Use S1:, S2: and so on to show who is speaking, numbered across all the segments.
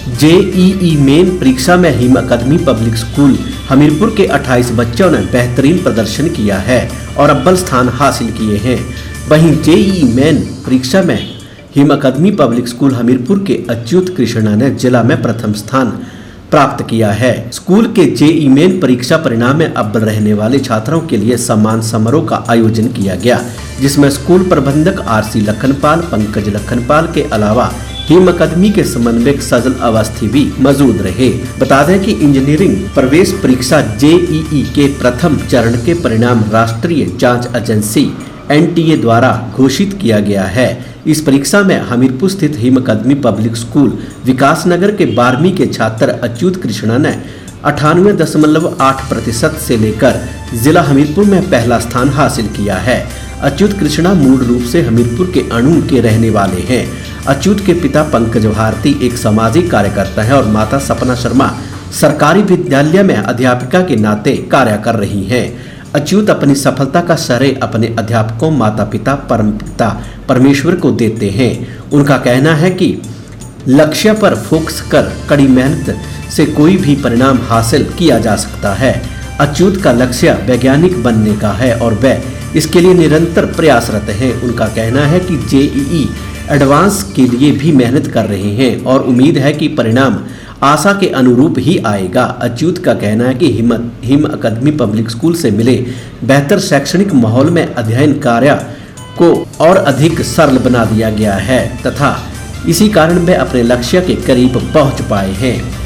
S1: JEE main परीक्षा में him अकादमी public school Hamirpur के 28 बच्चों ने बेहतरीन प्रदर्शन किया है और अव्वल स्थान हासिल किए हैं। वहीं जेईई मेन परीक्षा में हिम अकादमी पब्लिक स्कूल हमीरपुर के अच्युत कृष्णा ने जिला में प्रथम स्थान प्राप्त किया है। स्कूल के जेईई मेन परीक्षा परिणाम में अव्वल रहने वाले छात्रों के लिए सम्मान समारोह का आयोजन किया गया, जिसमें स्कूल प्रबंधक आरसी लखनपाल, पंकज लखनपाल के अलावा हिम अकादमी के समन्वयक सजल अवस्थी भी मौजूद रहे। बता दें कि इंजीनियरिंग प्रवेश परीक्षा जेईई के प्रथम चरण के परिणाम राष्ट्रीय जांच एजेंसी एनटीए द्वारा घोषित किया गया है। इस परीक्षा में हमीरपुर स्थित हिम अकादमी पब्लिक स्कूल विकासनगर के 12वीं के छात्र अच्युत कृष्णा ने 98.8% से लेकर जिला हमीरपुर में पहला स्थान हासिल किया है। अच्युत कृष्णा मूल रूप से हमीरपुर के अणु के रहने वाले हैं। अच्युत के पिता पंकज भारती एक सामाजिक कार्यकर्ता है और माता सपना शर्मा सरकारी विद्यालय में अध्यापिका के नाते कार्य कर रही हैं। अच्युत अपनी सफलता का श्रेय अपने अध्यापकों, माता पिता, परमपिता परमेश्वर को देते हैं। उनका कहना है कि लक्ष्य पर फोकस कर कड़ी मेहनत से कोई भी परिणाम हासिल किया जा सकता है। अच्युत का लक्ष्य वैज्ञानिक बनने का है और वह इसके लिए निरंतर प्रयासरत हैं। उनका कहना है कि जेईई एडवांस के लिए भी मेहनत कर रहे हैं और उम्मीद है कि परिणाम आशा के अनुरूप ही आएगा। अच्युत का कहना है कि हिम अकादमी पब्लिक स्कूल से मिले बेहतर शैक्षणिक माहौल में अध्ययन कार्य को और अधिक सरल बना दिया गया है तथा इसी कारण वे अपने लक्ष्य के करीब पहुंच पाए हैं।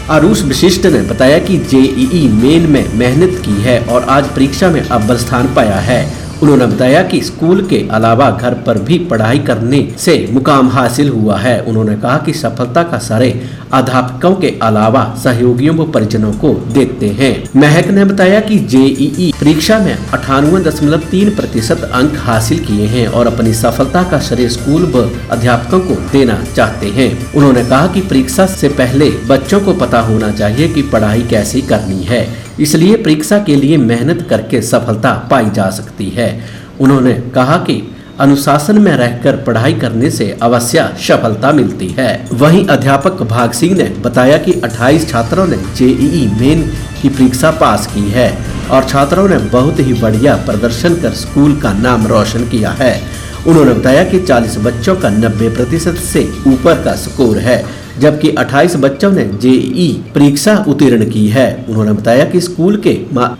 S1: आरुष विशिष्ट ने बताया कि जेईई मेन में मेहनत की है और आज परीक्षा में अव्वल स्थान पाया है। उन्होंने बताया कि स्कूल के अलावा घर पर भी पढ़ाई करने से मुकाम हासिल हुआ है। उन्होंने कहा कि सफलता का श्रेय अध्यापकों के अलावा सहयोगियों व परिजनों को देते हैं। महक ने बताया कि जेईई परीक्षा में 98.3% अंक हासिल किए हैं और अपनी सफलता का श्रेय स्कूल व अध्यापकों को देना चाहते हैं। उन्होंने कहा कि परीक्षा से पहले बच्चों को पता होना चाहिए कि पढ़ाई कैसे करनी है, इसलिए परीक्षा के लिए मेहनत करके सफलता पाई जा सकती है। उन्होंने कहा कि अनुशासन में रहकर पढ़ाई करने से अवश्य सफलता मिलती है। वहीं अध्यापक भाग सिंह ने बताया कि 28 छात्रों ने जेईई मेन की परीक्षा पास की है और छात्रों ने बहुत ही बढ़िया प्रदर्शन कर स्कूल का नाम रोशन किया है। उन्होंने बताया कि 40 बच्चों का 90% से ऊपर का स्कोर है, जबकि 28 बच्चों ने जेईई परीक्षा उत्तीर्ण की है। उन्होंने बताया कि स्कूल के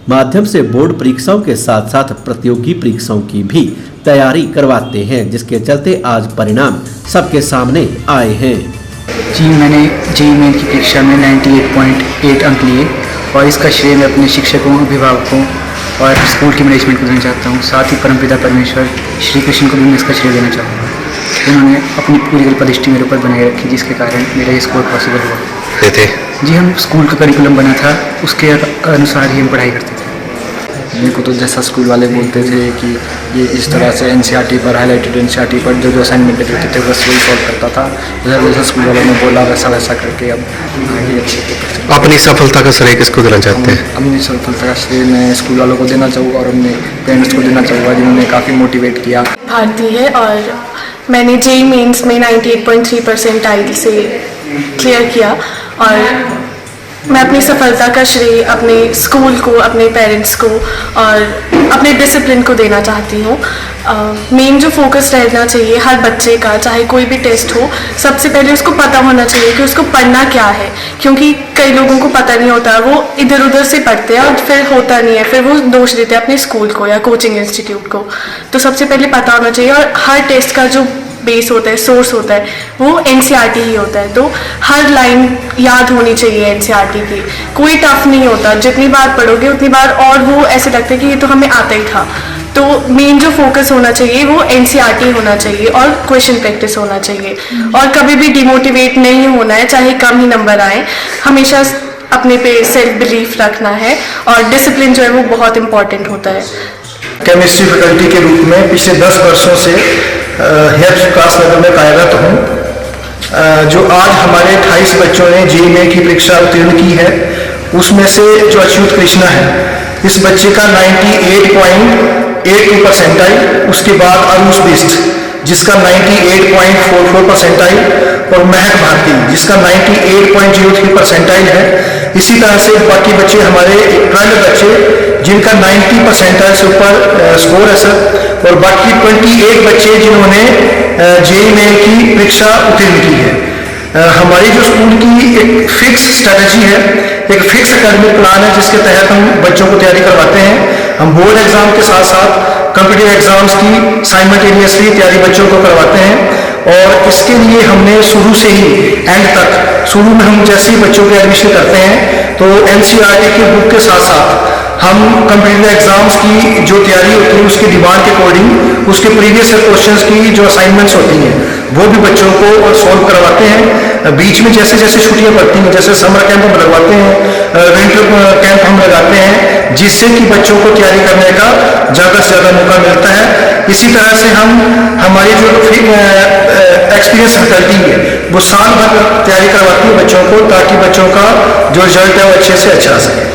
S1: माध्यम से बोर्ड परीक्षाओं के साथ साथ प्रतियोगी परीक्षाओं की भी तैयारी करवाते हैं, जिसके चलते आज परिणाम सबके सामने आए हैं।
S2: जी, मैंने जेईई मेन की परीक्षा में 98.8 अंक लिए और इसका श्रेय मैं अपने शिक्षकों, अभिभावकों और स्कूल की मैनेजमेंट को देना चाहता हूँ। साथ ही परमपिता परमेश्वर श्री कृष्ण को भी मैं इसका श्रेय देना चाहूँगा। उन्होंने अपनी पूरी कल्पदृष्टि मेरे ऊपर बनाए रखी, जिसके कारण मेरा ये स्कोर पॉसिबल हुआ। जी, हम स्कूल का करिकुलम बना था, उसके अनुसार ही हम पढ़ाई करते थे।
S3: मेरे को तो जैसा स्कूल वाले बोलते थे कि ये इस तरह से एनसीईआरटी पर, हाईलाइटेड एनसीईआरटी पर जो असाइनमेंट देते थे बस वही सॉल्व करता था। जैसा स्कूल वालों ने बोला वैसा करके अब आगे अच्छे।
S4: अपनी सफलता का श्रेय किसको देना चाहते हैं?
S3: अपनी सफलता का श्रेय मैं स्कूल वालों को देना चाहूँगा और अपने पेरेंट्स को देना चाहूँगा, जिन्होंने काफ़ी मोटिवेट किया।
S5: भारती है और मैंने जेईई मेंस में 98.3% से क्लियर किया और मैं अपनी सफलता का श्रेय अपने स्कूल को, अपने पेरेंट्स को और अपने डिसिप्लिन को देना चाहती हूँ। मेन जो फोकस रहना चाहिए हर बच्चे का, चाहे कोई भी टेस्ट हो, सबसे पहले उसको पता होना चाहिए कि उसको पढ़ना क्या है, क्योंकि कई लोगों को पता नहीं होता, वो इधर उधर से पढ़ते हैं और फिर होता नहीं है, फिर वो दोष देते हैं अपने स्कूल को या कोचिंग इंस्टीट्यूट को। तो सबसे पहले पता होना चाहिए और हर टेस्ट का जो बेस होता है, सोर्स होता है, वो एनसीईआरटी ही होता है। तो हर लाइन याद होनी चाहिए एनसीईआरटी की, कोई टफ नहीं होता, जितनी बार पढ़ोगे उतनी बार और वो ऐसे लगता है कि ये तो हमें आता ही था। तो मेन जो फोकस होना चाहिए वो एनसीईआरटी होना चाहिए और क्वेश्चन प्रैक्टिस होना चाहिए और कभी भी डिमोटिवेट नहीं होना है, चाहे कम ही नंबर आए, हमेशा अपने पे सेल्फ बिलीफ रखना है और डिसिप्लिन जो है वो बहुत इंपॉर्टेंट होता है।
S6: केमिस्ट्री फैकल्टी के रूप में पिछले 10 वर्षों से हेल्थ विकासनगर में कार्यरत हूँ। जो आज हमारे 28 बच्चों ने जेईई मेन की परीक्षा उत्तीर्ण की है, उसमें से जो अच्युत कृष्णा है, इस बच्चे का 98.82 परसेंटाइल, उसके बाद आरुष बिष्ट जिसका 98.44 परसेंटाइल, और महक भारती जिसका 98.03 परसेंटाइल है। इसी तरह से बाकी बच्चे हमारे 12 बच्चे जिनका 90 परसेंटाइल से ऊपर स्कोर है सर, और बाकी 28 बच्चे जिन्होंने जेईई मेन की परीक्षा उत्तीर्ण की है। हमारी जो स्कूल की एक फिक्स स्ट्रेटजी है, एक फिक्स एकेडमिक प्लान है जिसके तहत हम बच्चों को तैयारी करवाते हैं। हम बोर्ड एग्जाम के साथ साथ कॉम्पिटिटिव एग्जाम्स की साइमल्टेनियसली तैयारी बच्चों को करवाते हैं, और इसके लिए हमने शुरू से ही एंड तक, शुरू में हम जैसे ही बच्चों के एडमिशन करते हैं तो एनसीईआरटी के बुक के साथ साथ हम कॉम्पिटिटिव एग्जाम्स की जो तैयारी होती है उसकी डिमांड के अकॉर्डिंग उसके प्रीवियस क्वेश्चंस की जो असाइनमेंट्स होती हैं वो भी बच्चों को सॉल्व करवाते हैं। बीच में जैसे जैसे छुट्टियां पड़ती हैं, जैसे समर कैंप हम लगवाते हैं, विंटर कैंप हम लगाते हैं, जिससे कि बच्चों को तैयारी करने का ज़्यादा से ज़्यादा मौका मिलता है। इसी तरह से हम हमारी जो एक्सपीरियंस फैकल्टी है वो साल भर तैयारी करवाती है बच्चों को, ताकि बच्चों का जो रिजल्ट है वो अच्छे से अच्छा आ सके।